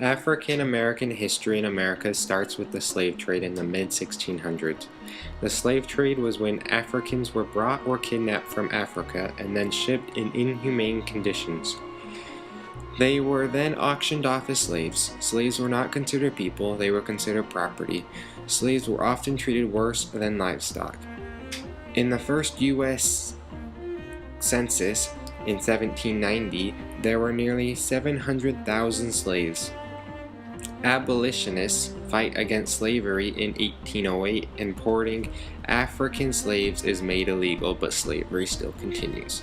African American history in America starts with the slave trade in the mid-1600s. The slave trade was when Africans were brought or kidnapped from Africa and then shipped in inhumane conditions. They were then auctioned off as slaves. Slaves were not considered people, they were considered property. Slaves were often treated worse than livestock. In the first U.S. Census in 1790, there were nearly 700,000 slaves. Abolitionists fight against slavery in 1808. Importing African slaves is made illegal, but slavery still continues.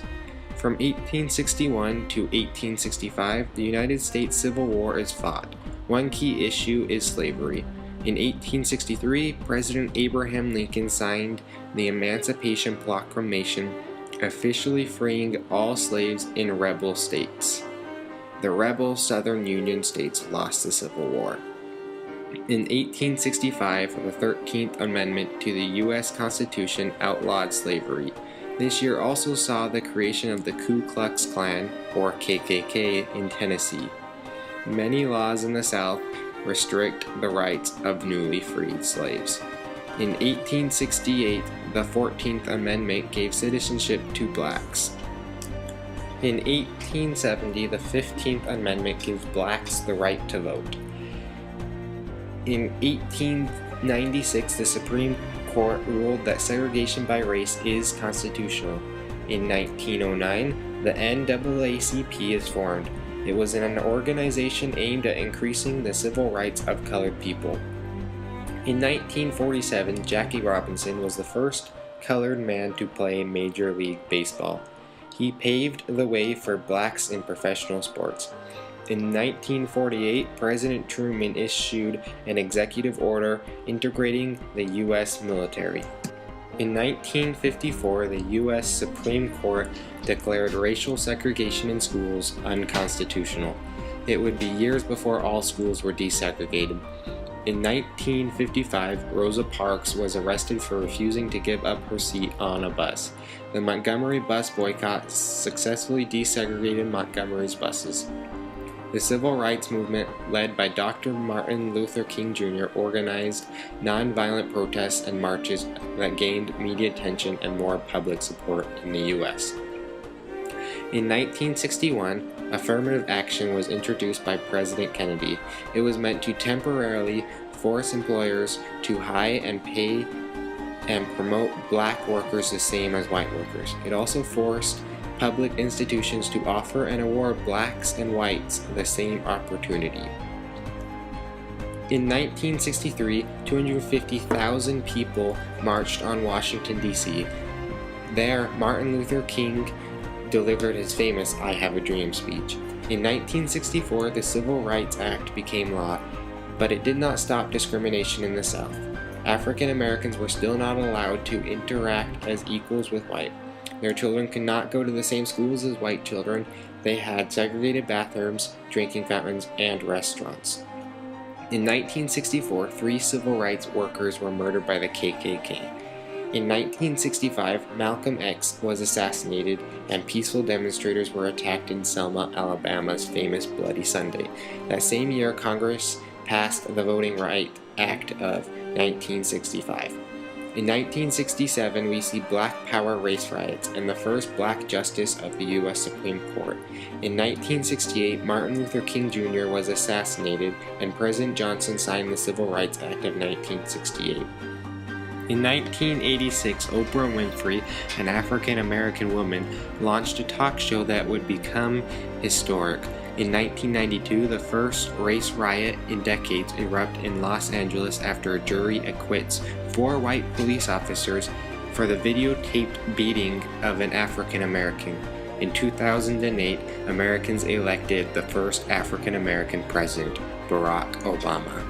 From 1861 to 1865, the United States Civil War is fought. One key issue is slavery. In 1863, President Abraham Lincoln signed the Emancipation Proclamation, officially freeing all slaves in rebel states. The rebel Southern Union states lost the Civil War. In 1865, the 13th Amendment to the U.S. Constitution outlawed slavery. This year also saw the creation of the Ku Klux Klan, or KKK, in Tennessee. Many laws in the South restrict the rights of newly freed slaves. In 1868, the 14th Amendment gave citizenship to blacks. In 1870, the 15th Amendment gives blacks the right to vote. In 1896, the Supreme Court ruled that segregation by race is constitutional. In 1909, the NAACP is formed. It was an organization aimed at increasing the civil rights of colored people. In 1947, Jackie Robinson was the first colored man to play Major League Baseball. He paved the way for blacks in professional sports. In 1948, President Truman issued an executive order integrating the U.S. military. In 1954, the U.S. Supreme Court declared racial segregation in schools unconstitutional. It would be years before all schools were desegregated. In 1955, Rosa Parks was arrested for refusing to give up her seat on a bus. The Montgomery bus boycott successfully desegregated Montgomery's buses. The civil rights movement, led by Dr. Martin Luther King Jr., organized nonviolent protests and marches that gained media attention and more public support in the U.S. In 1961, affirmative action was introduced by President Kennedy. It was meant to temporarily force employers to hire and pay and promote black workers the same as white workers. It also forced public institutions to offer and award blacks and whites the same opportunity. In 1963, 250,000 people marched on Washington, D.C. There, Martin Luther King delivered his famous "I Have a Dream" speech. In 1964, the Civil Rights Act became law, but it did not stop discrimination in the South. African Americans were still not allowed to interact as equals with white. Their children could not go to the same schools as white children. They had segregated bathrooms, drinking fountains, and restaurants. In 1964, 3 civil rights workers were murdered by the KKK. In 1965, Malcolm X was assassinated, and peaceful demonstrators were attacked in Selma, Alabama's famous Bloody Sunday. That same year, Congress passed the Voting Rights Act of 1965. In 1967, we see Black Power race riots and the first black justice of the U.S. Supreme Court. In 1968, Martin Luther King Jr. was assassinated, and President Johnson signed the Civil Rights Act of 1968. In 1986, Oprah Winfrey, an African-American woman, launched a talk show that would become historic. In 1992, the first race riot in decades erupted in Los Angeles after a jury acquits 4 white police officers for the videotaped beating of an African American. In 2008, Americans elected the first African American president, Barack Obama.